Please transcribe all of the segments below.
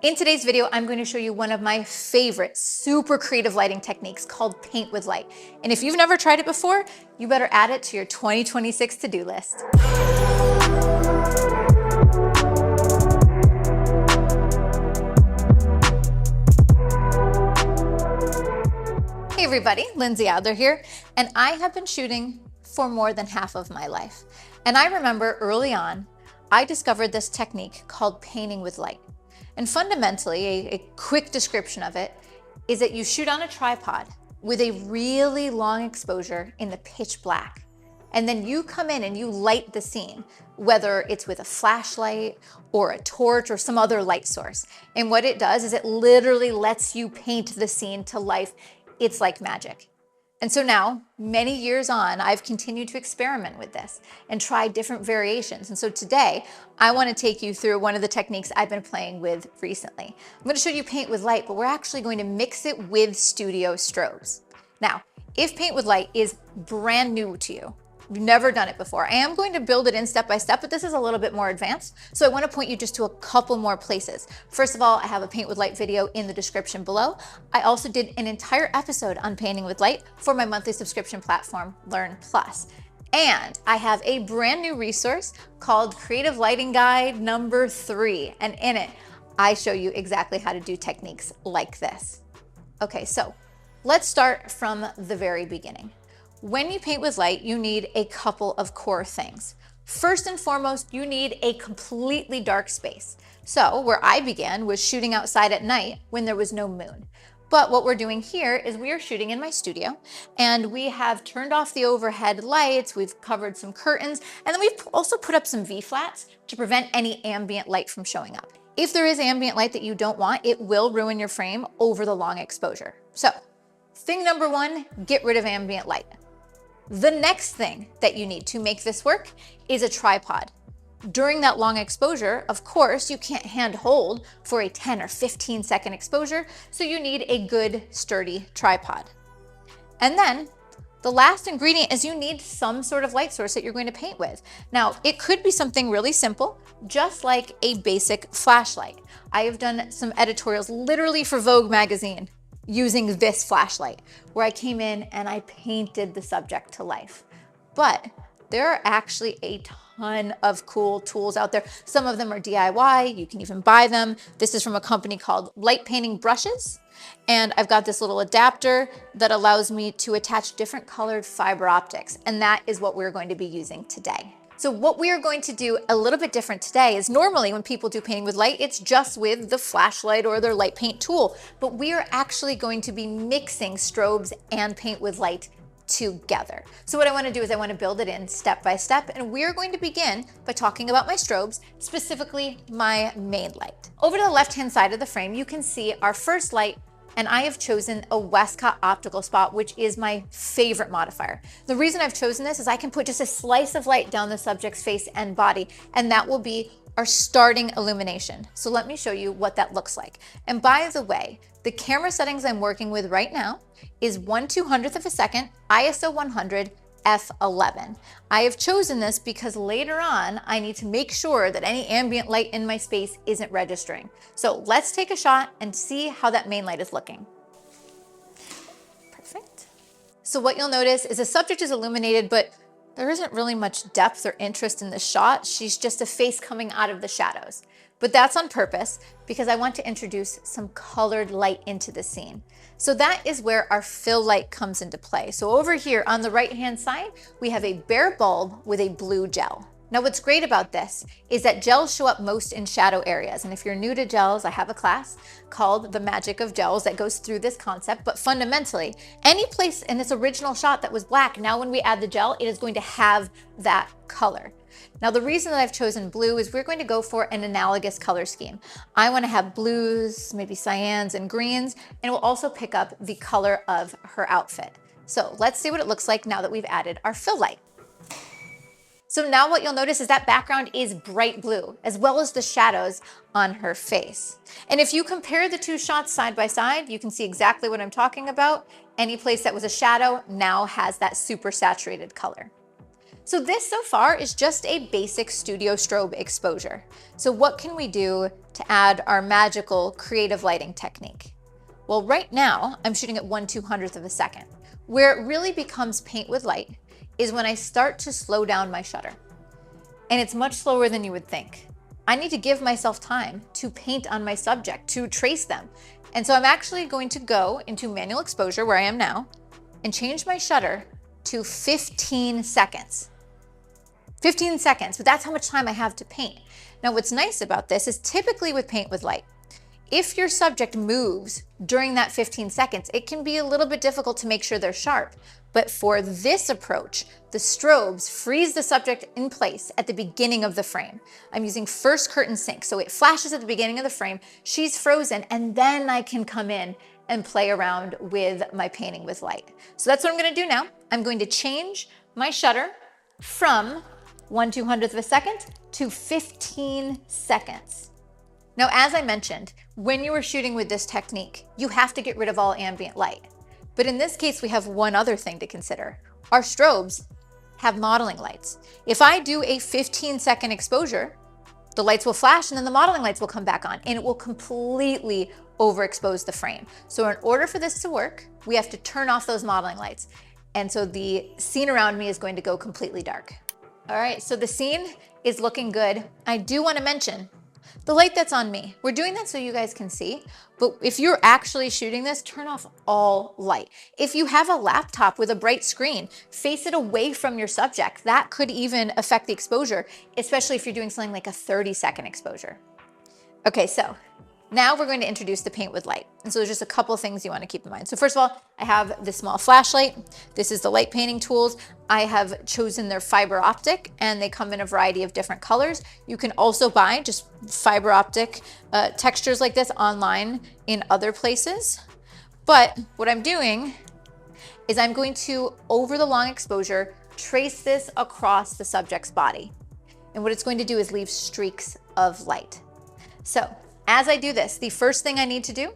In today's video, I'm going to show you one of my favorite super creative lighting techniques called paint with light. And if you've never tried it before, you better add it to your 2026 to-do list. Hey everybody, Lindsay Adler here, and I have been shooting for more than half of my life. And I remember early on, I discovered this technique called painting with light. And fundamentally, a quick description of it is that you shoot on a tripod with a really long exposure in the pitch black. And then you come in and you light the scene, whether it's with a flashlight or a torch or some other light source. And what it does is it literally lets you paint the scene to life. It's like magic. And so now, many years on, I've continued to experiment with this and try different variations. And so today, I want to take you through one of the techniques I've been playing with recently. I'm going to show you paint with light, but we're actually going to mix it with studio strobes. Now, if paint with light is brand new to you, you've never done it before, I am going to build it in step by step, but this is a little bit more advanced. So I want to point you just to a couple more places. First of all, I have a paint with light video in the description below. I also did an entire episode on painting with light for my monthly subscription platform, Learn Plus. And I have a brand new resource called Creative Lighting Guide number 3. And in it, I show you exactly how to do techniques like this. Okay, so let's start from the very beginning. When you paint with light, you need a couple of core things. First and foremost, you need a completely dark space. So where I began was shooting outside at night when there was no moon. But what we're doing here is we are shooting in my studio, and we have turned off the overhead lights, we've covered some curtains, and then we've also put up some V-flats to prevent any ambient light from showing up. If there is ambient light that you don't want, it will ruin your frame over the long exposure. So thing number 1, get rid of ambient light. The next thing that you need to make this work is a tripod. During that long exposure, of course, you can't hand hold for a 10 or 15 second exposure, so you need a good, sturdy tripod. And then the last ingredient is you need some sort of light source that you're going to paint with. Now, it could be something really simple, just like a basic flashlight. I have done some editorials literally for Vogue magazine using this flashlight, where I came in and I painted the subject to life. But there are actually a ton of cool tools out there. Some of them are DIY, you can even buy them. This is from a company called Light Painting Brushes. And I've got this little adapter that allows me to attach different colored fiber optics. And that is what we're going to be using today. So what we are going to do a little bit different today is normally when people do painting with light, it's just with the flashlight or their light paint tool, but we are actually going to be mixing strobes and paint with light together. So what I want to do is I want to build it in step by step, and we're going to begin by talking about my strobes, specifically my main light. Over to the left-hand side of the frame, you can see our first light, and I have chosen a Westcott optical spot, which is my favorite modifier. The reason I've chosen this is I can put just a slice of light down the subject's face and body, and that will be our starting illumination. So let me show you what that looks like. And by the way, the camera settings I'm working with right now is 1/200th of a second, ISO 100, f11. I have chosen this because later on, I need to make sure that any ambient light in my space isn't registering. So let's take a shot and see how that main light is looking. Perfect. So what you'll notice is the subject is illuminated, but there isn't really much depth or interest in the shot. She's just a face coming out of the shadows. But that's on purpose because I want to introduce some colored light into the scene. So that is where our fill light comes into play. So over here on the right-hand side, we have a bare bulb with a blue gel. Now what's great about this is that gels show up most in shadow areas. And if you're new to gels, I have a class called The Magic of Gels that goes through this concept. But fundamentally, any place in this original shot that was black, now when we add the gel, it is going to have that color. Now the reason that I've chosen blue is we're going to go for an analogous color scheme. I want to have blues, maybe cyans and greens, and we'll also pick up the color of her outfit. So let's see what it looks like now that we've added our fill light. So now what you'll notice is that background is bright blue, as well as the shadows on her face. And if you compare the two shots side by side, you can see exactly what I'm talking about. Any place that was a shadow now has that super saturated color. So this so far is just a basic studio strobe exposure. So what can we do to add our magical creative lighting technique? Well, right now I'm shooting at 1/200th of a second. Where it really becomes paint with light is when I start to slow down my shutter. And it's much slower than you would think. I need to give myself time to paint on my subject, to trace them. And so I'm actually going to go into manual exposure where I am now and change my shutter to 15 seconds. 15 seconds, but that's how much time I have to paint. Now, what's nice about this is typically with paint with light, if your subject moves during that 15 seconds, it can be a little bit difficult to make sure they're sharp. But for this approach, the strobes freeze the subject in place at the beginning of the frame. I'm using first curtain sync, so it flashes at the beginning of the frame, she's frozen, and then I can come in and play around with my painting with light. So that's what I'm gonna do now. I'm going to change my shutter from 1/200th of a second to 15 seconds. Now, as I mentioned, when you are shooting with this technique, you have to get rid of all ambient light. But in this case, we have one other thing to consider. Our strobes have modeling lights. If I do a 15-second exposure, the lights will flash and then the modeling lights will come back on and it will completely overexpose the frame. So in order for this to work, we have to turn off those modeling lights. And so the scene around me is going to go completely dark. All right, so the scene is looking good. I do want to mention the light that's on me. We're doing that so you guys can see, but if you're actually shooting this, turn off all light. If you have a laptop with a bright screen, face it away from your subject. That could even affect the exposure, especially if you're doing something like a 30-second exposure. Okay, so now we're going to introduce the paint with light. And so there's just a couple things you want to keep in mind. So first of all, I have this small flashlight. This is the light painting tools. I have chosen their fiber optic and they come in a variety of different colors. You can also buy just fiber optic textures like this online in other places. But what I'm doing is I'm going to, over the long exposure, trace this across the subject's body. And what it's going to do is leave streaks of light. So as I do this, the first thing I need to do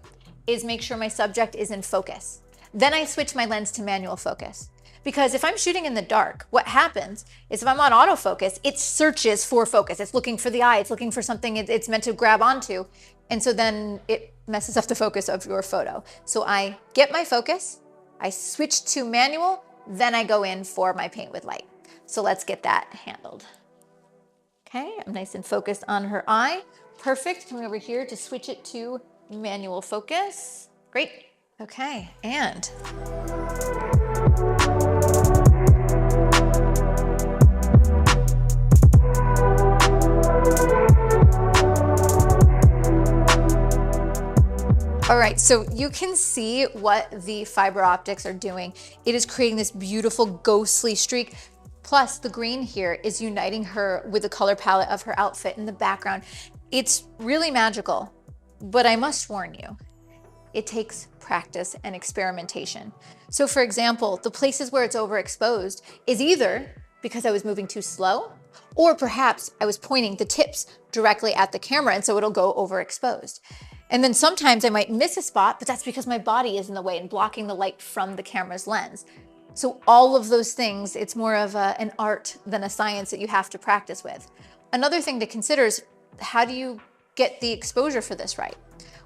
is make sure my subject is in focus. Then I switch my lens to manual focus. Because if I'm shooting in the dark, what happens is if I'm on autofocus, it searches for focus. It's looking for the eye, it's looking for something it's meant to grab onto. And so then it messes up the focus of your photo. So I get my focus, I switch to manual, then I go in for my paint with light. So let's get that handled. Okay, I'm nice and focused on her eye. Perfect, coming over here to switch it to manual focus. Great, okay, and all right, so you can see what the fiber optics are doing. It is creating this beautiful ghostly streak. Plus the green here is uniting her with the color palette of her outfit in the background. It's really magical, but I must warn you, it takes practice and experimentation. So for example, the places where it's overexposed is either because I was moving too slow, or perhaps I was pointing the tips directly at the camera and so it'll go overexposed. And then sometimes I might miss a spot, but that's because my body is in the way and blocking the light from the camera's lens. So all of those things, it's more of an art than a science that you have to practice with. Another thing to consider is how do you get the exposure for this right?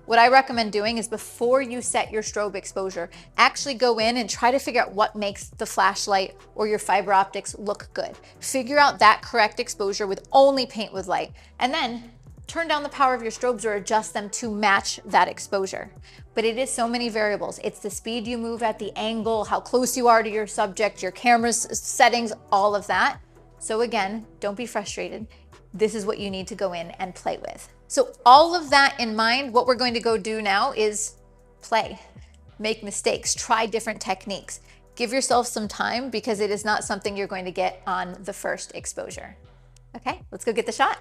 What I recommend doing is before you set your strobe exposure, actually go in and try to figure out what makes the flashlight or your fiber optics look good. Figure out that correct exposure with only paint with light, and then turn down the power of your strobes or adjust them to match that exposure. But it is so many variables. It's the speed you move at, the angle, how close you are to your subject, your camera's settings, all of that. So again, don't be frustrated. This is what you need to go in and play with. So all of that in mind, what we're going to go do now is play, make mistakes, try different techniques. Give yourself some time because it is not something you're going to get on the first exposure. Okay, let's go get the shot.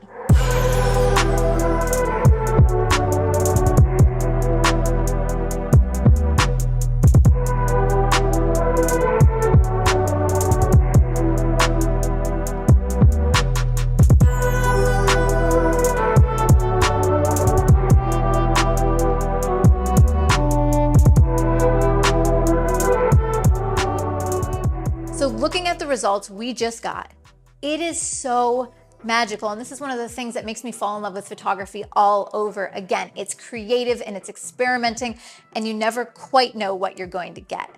So looking at the results we just got, It is so magical. And this is one of the things that makes me fall in love with photography all over again. It's creative and it's experimenting, and you never quite know what you're going to get.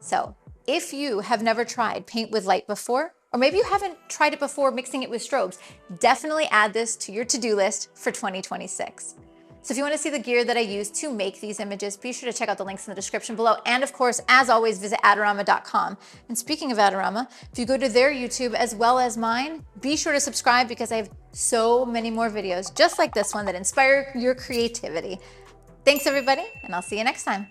So if you have never tried paint with light before, or maybe you haven't tried it before mixing it with strobes, definitely add this to your to-do list for 2026. So if you want to see the gear that I use to make these images, be sure to check out the links in the description below. And of course, as always, visit Adorama.com. And speaking of Adorama, if you go to their YouTube as well as mine, be sure to subscribe because I have so many more videos just like this one that inspire your creativity. Thanks everybody, and I'll see you next time.